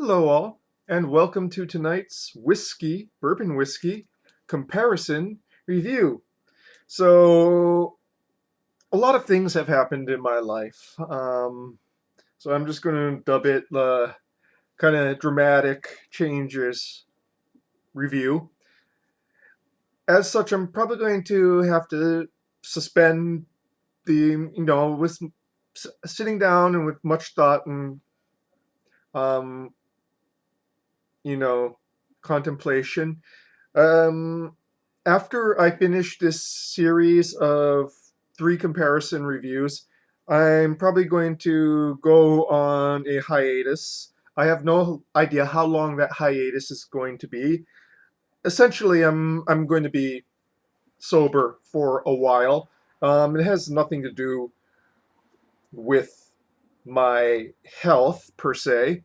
Hello, all, and welcome to tonight's bourbon whiskey comparison review. So, a lot of things have happened in my life. So, I'm just going to dub it the kind of dramatic changes review. As such, I'm probably going to have to suspend with sitting down and with much thought and, um, you know, contemplation. Um, After I finish this series of three comparison reviews, I'm probably going to go on a hiatus. I have no idea how long that hiatus is going to be. Essentially, I'm going to be sober for a while. It has nothing to do with my health per se.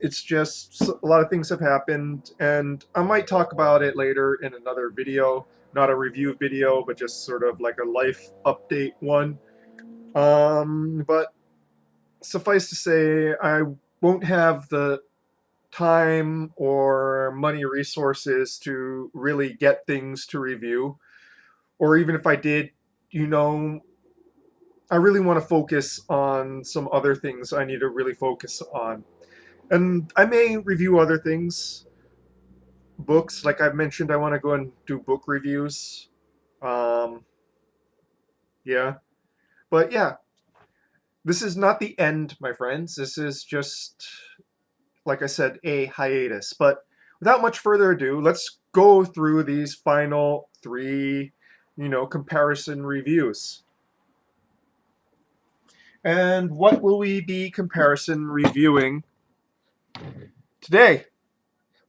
It's just a lot of things have happened, and I might talk about it later in another video, not a review video, but just sort of like a life update one. But suffice to say, I won't have the time or money resources to really get things to review, or even if I did, you know, I really want to focus on some other things I need to really focus on. And I may review other things, books. Like I've mentioned, I want to go and do book reviews. Um, yeah. But yeah, this is not the end, my friends. This is just, like I said, a hiatus. But without much further ado, let's go through these final three, comparison reviews. And what will we be comparison reviewing today?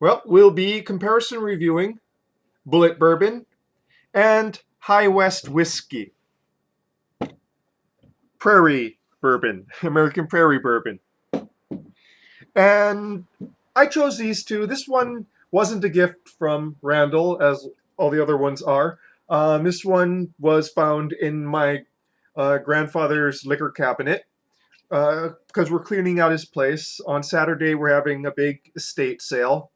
Well, we'll be comparison reviewing Bulleit Bourbon and High West Whiskey. Prairie Bourbon, American Prairie Bourbon. And I chose these two. This one wasn't a gift from Randall, as all the other ones are. This one was found in my grandfather's liquor cabinet because we're cleaning out his place. On Saturday, we're having a big estate sale.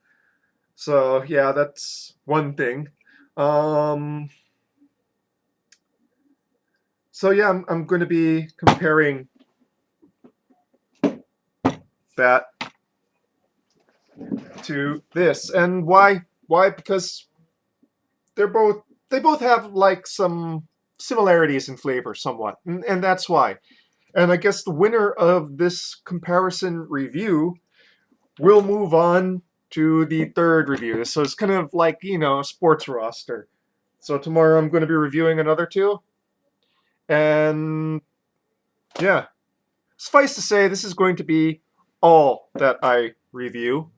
So, yeah, that's one thing. Um, so, yeah, I'm going to be comparing that to this. And why? Why? Because they're both they both have like some similarities in flavor somewhat. And that's why. And I guess the winner of this comparison review will move on to the third review. So it's kind of like, a sports roster. So tomorrow I'm going to be reviewing another two. And yeah, suffice to say, this is going to be all that I review,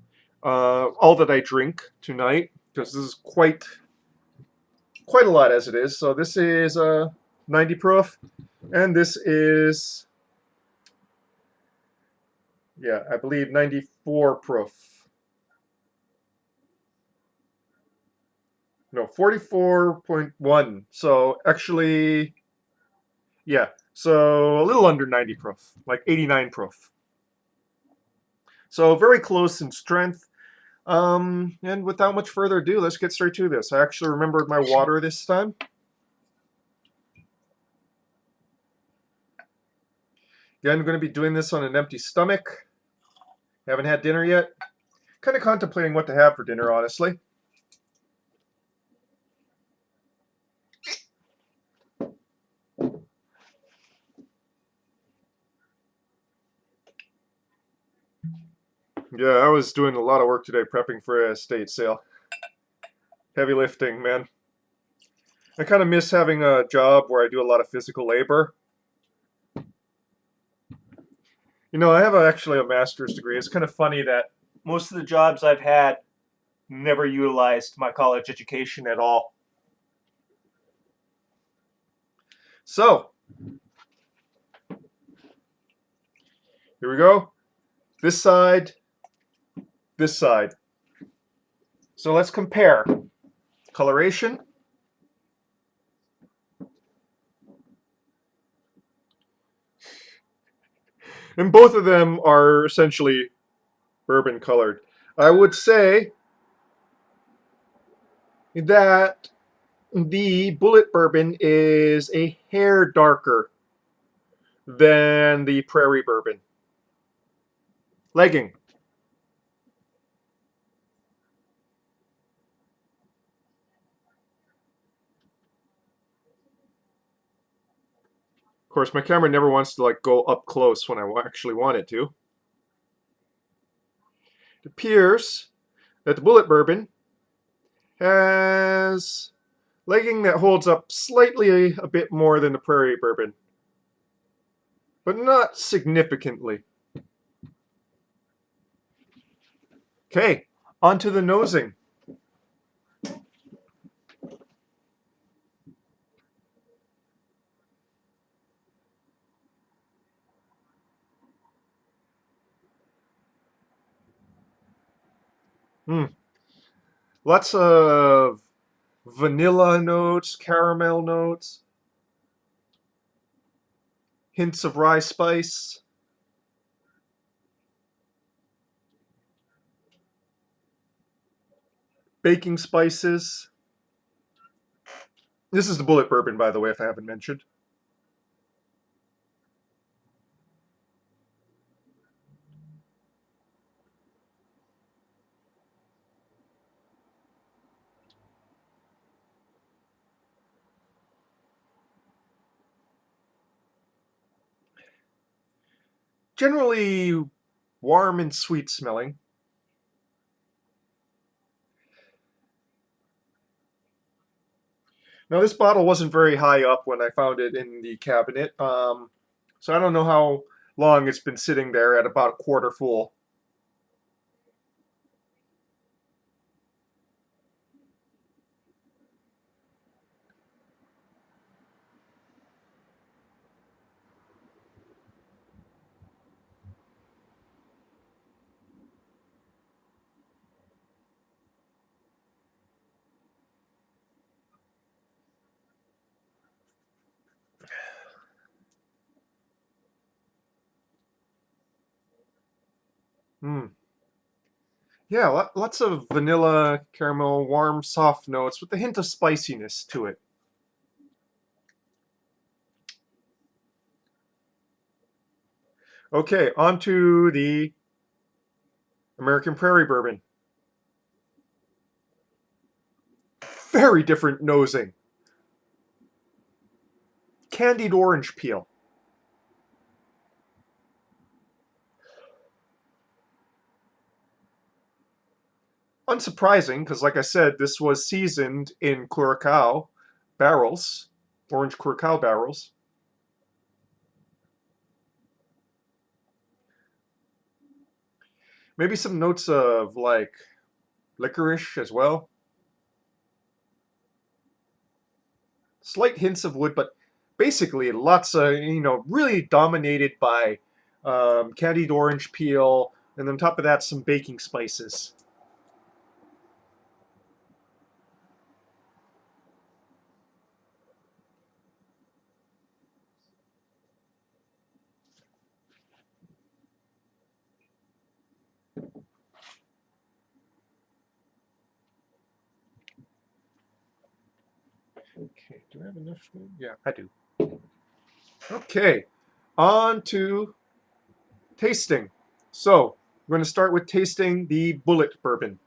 all that I drink tonight, because this is quite a lot as it is. So this is 90 proof, and this is, yeah, I believe 94 proof. No, 44.1. So actually, yeah, so a little under 90 proof, like 89 proof. So very close in strength. And without much further ado, let's get straight to this. I actually remembered my water this time. Again, I'm going to be doing this on an empty stomach. Haven't had dinner yet. Kind of contemplating what to have for dinner, honestly. Yeah, I was doing a lot of work today prepping for a estate sale. Heavy lifting, man. I kind of miss having a job where I do a lot of physical labor. I have actually a master's degree. It's kind of funny that most of the jobs I've had never utilized my college education at all. So, here we go. This side, this side. So let's compare coloration, and both of them are essentially bourbon colored. I would say that the Bulleit bourbon is a hair darker than the Prairie bourbon. Legging. Of course, my camera never wants to like go up close when I actually want it to. It appears that the Bulleit bourbon has legging that holds up slightly a bit more than the Prairie bourbon, but not significantly. Okay, on to the nosing. Hmm. Lots of vanilla notes, caramel notes, hints of rye spice, baking spices. This is the Bulleit bourbon, by the way, if I haven't mentioned. Generally warm and sweet smelling. Now, this bottle wasn't very high up when I found it in the cabinet, so I don't know how long it's been sitting there at about a quarter full. Hmm. Yeah, lots of vanilla, caramel, warm, soft notes with a hint of spiciness to it. Okay, on to the American Prairie Bourbon. Very different nosing. Candied orange peel. Unsurprising, because like I said, this was seasoned in Curacao barrels, orange Curacao barrels. Maybe some notes of like licorice as well. Slight hints of wood, but basically lots of, really dominated by candied orange peel, and on top of that, some baking spices. Okay, do I have enough? Yeah, I do. Okay, on to tasting. So, we're going to start with tasting the Bulleit bourbon.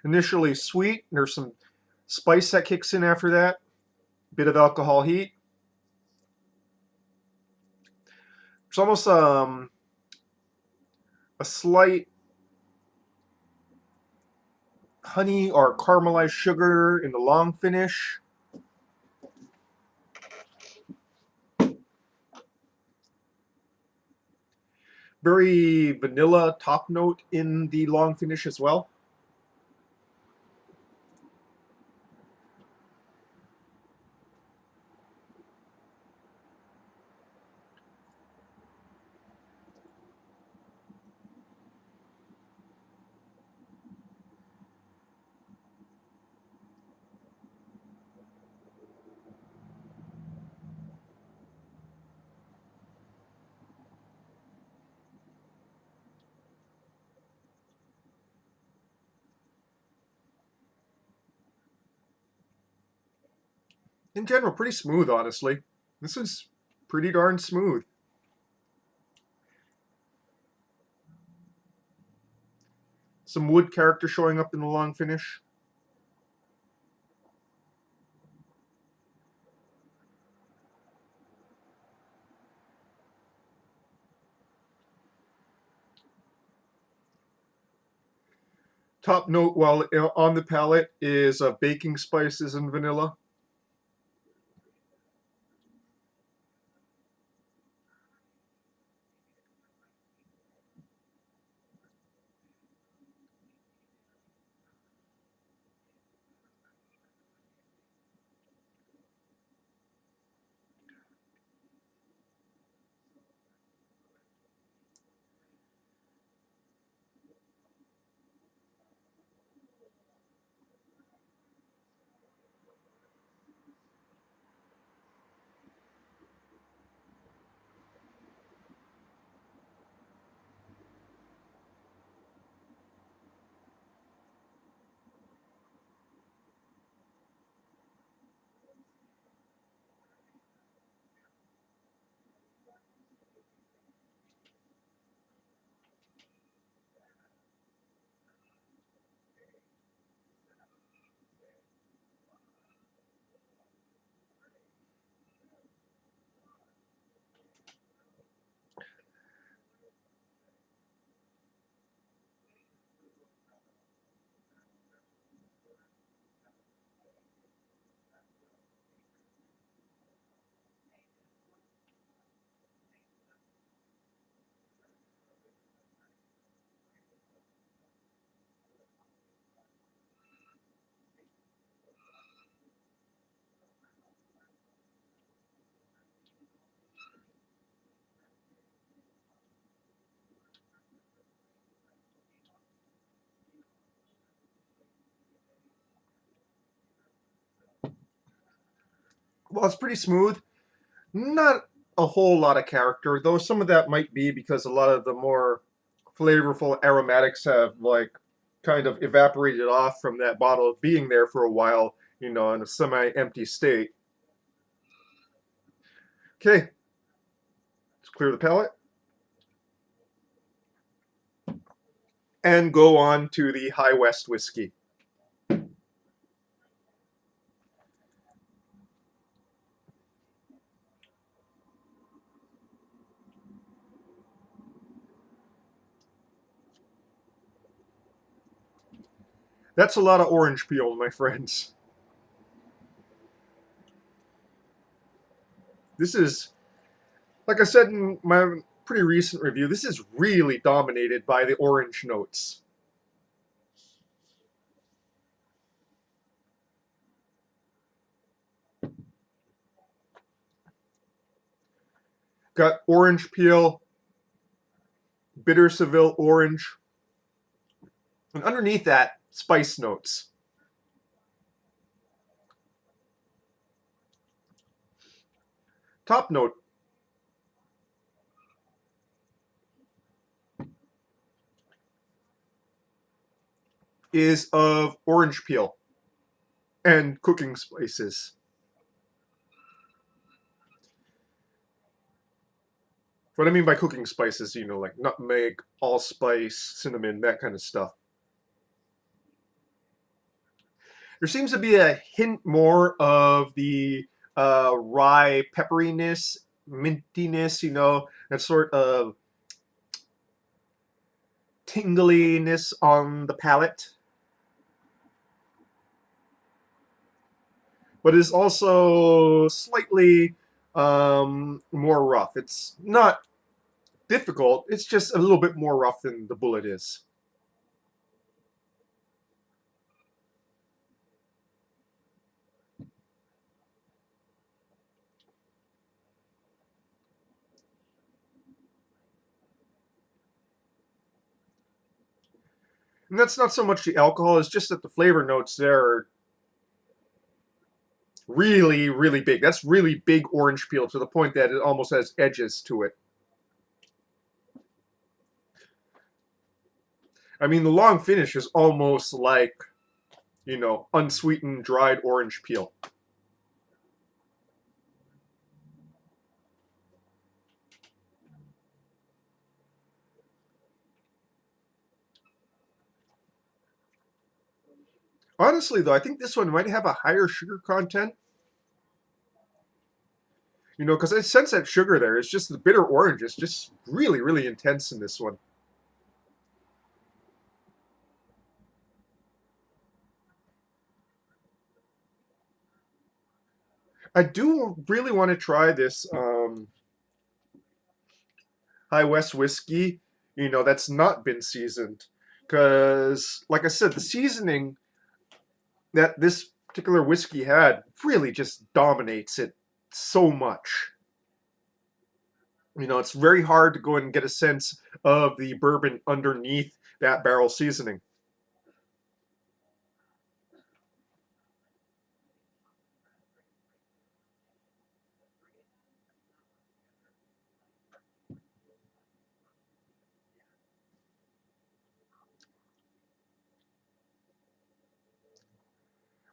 Initially sweet, there's some spice that kicks in after that, bit of alcohol heat. It's almost a slight honey or caramelized sugar in the long finish. Very vanilla top note in the long finish as well. in general, pretty smooth, honestly. This is pretty darn smooth. Some wood character showing up in the long finish. Top note while on the palate is baking spices and vanilla. Well, it's pretty smooth. Not a whole lot of character, though some of that might be because a lot of the more flavorful aromatics have like kind of evaporated off from that bottle being there for a while, in a semi-empty state. Okay, let's clear the palate and go on to the High West whiskey. That's a lot of orange peel, my friends. This is, like I said in my pretty recent review, this is really dominated by the orange notes. Got orange peel, bitter Seville orange, and underneath that, spice notes. Top note is of orange peel and cooking spices. What I mean by cooking spices, like nutmeg, allspice, cinnamon, that kind of stuff. There seems to be a hint more of the rye pepperiness, mintiness, that sort of tingliness on the palate. But is also slightly more rough. It's not difficult, it's just a little bit more rough than the Bulleit is. And that's not so much the alcohol, it's just that the flavor notes there are really, really big. That's really big orange peel to the point that it almost has edges to it. I mean, the long finish is almost like, unsweetened dried orange peel. Honestly, though, I think this one might have a higher sugar content. You know, because I sense that sugar there. It's just the bitter orange is just really, really intense in this one. I do really want to try this High West whiskey, you know, that's not been seasoned. Because, like I said, the seasoning that this particular whiskey had really just dominates it so much. You know, it's very hard to go and get a sense of the bourbon underneath that barrel seasoning.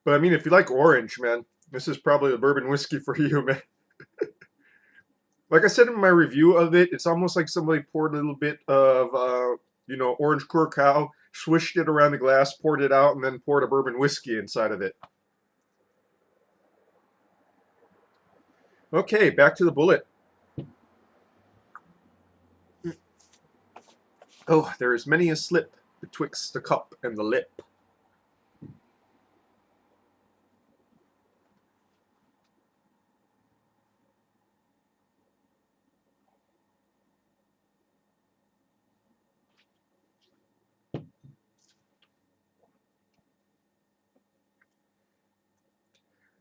But I mean, if you like orange, man, this is probably the bourbon whiskey for you, man. Like I said in my review of it, it's almost like somebody poured a little bit of, you know, orange curacao, swished it around the glass, poured it out, and then poured a bourbon whiskey inside of it. Okay, back to the Bulleit. Oh, there is many a slip betwixt the cup and the lip.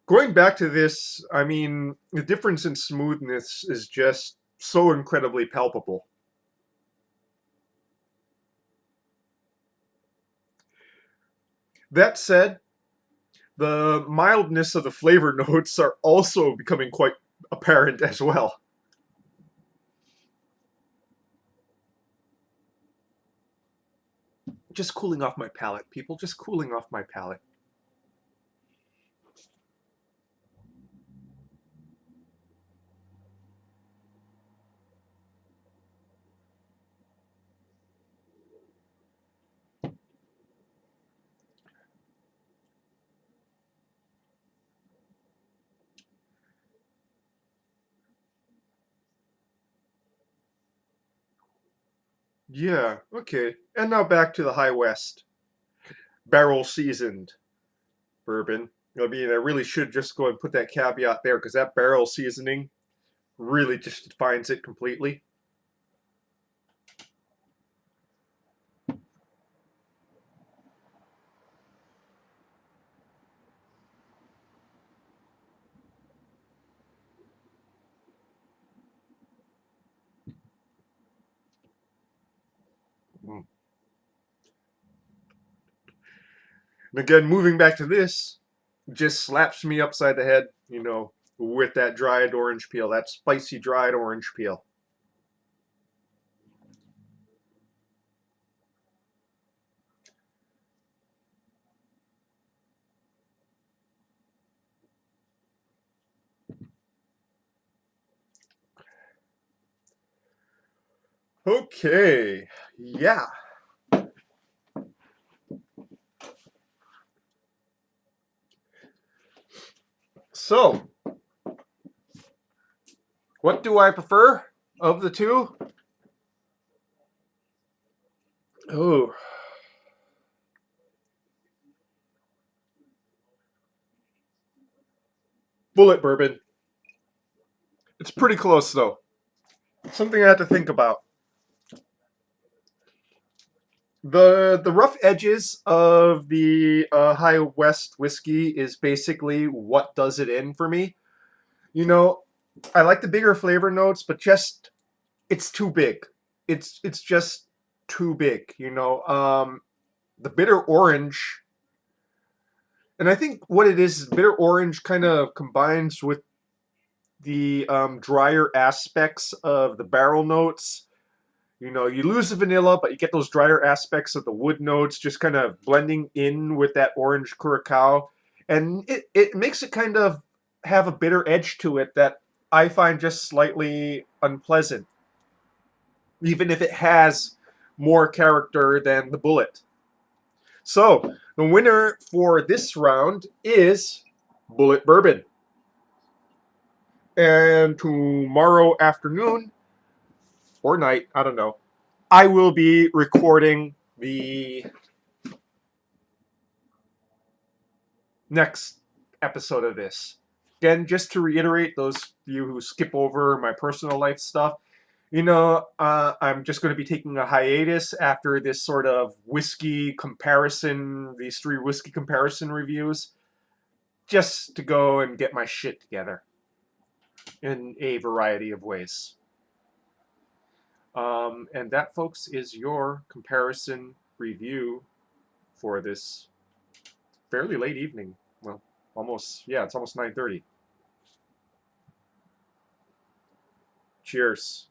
Going back to this, I mean, the difference in smoothness is just so incredibly palpable. That said, the mildness of the flavor notes are also becoming quite apparent as well. Just cooling off my palate, people. Just cooling off my palate. Yeah, okay. And now back to the High West. Barrel seasoned bourbon. I mean, I really should just go and put that caveat there because that barrel seasoning really just defines it completely. Mm. And again, moving back to this, just slaps me upside the head, you know, with that dried orange peel, that spicy dried orange peel. Okay, yeah. So, what do I prefer of the two? Oh, Bulleit bourbon. It's pretty close though. Something I have to think about. The rough edges of the High West whiskey is basically what does it in for me. You know, I like the bigger flavor notes, but just it's too big. It's just too big. You know, the bitter orange, and I think what it is bitter orange kind of combines with the drier aspects of the barrel notes. You know, you lose the vanilla, but you get those drier aspects of the wood notes just kind of blending in with that orange curacao. And it makes it kind of have a bitter edge to it that I find just slightly unpleasant, even if it has more character than the Bulleit. So, The winner for this round is Bulleit Bourbon. And tomorrow afternoon or night, I don't know, I will be recording the next episode of this. Again, just to reiterate, those of you who skip over my personal life stuff, I'm just going to be taking a hiatus after this sort of whiskey comparison, these 3 whiskey comparison reviews, just to go and get my shit together in a variety of ways. And that, folks, is your comparison review for this fairly late evening. Well, it's almost 9:30. Cheers.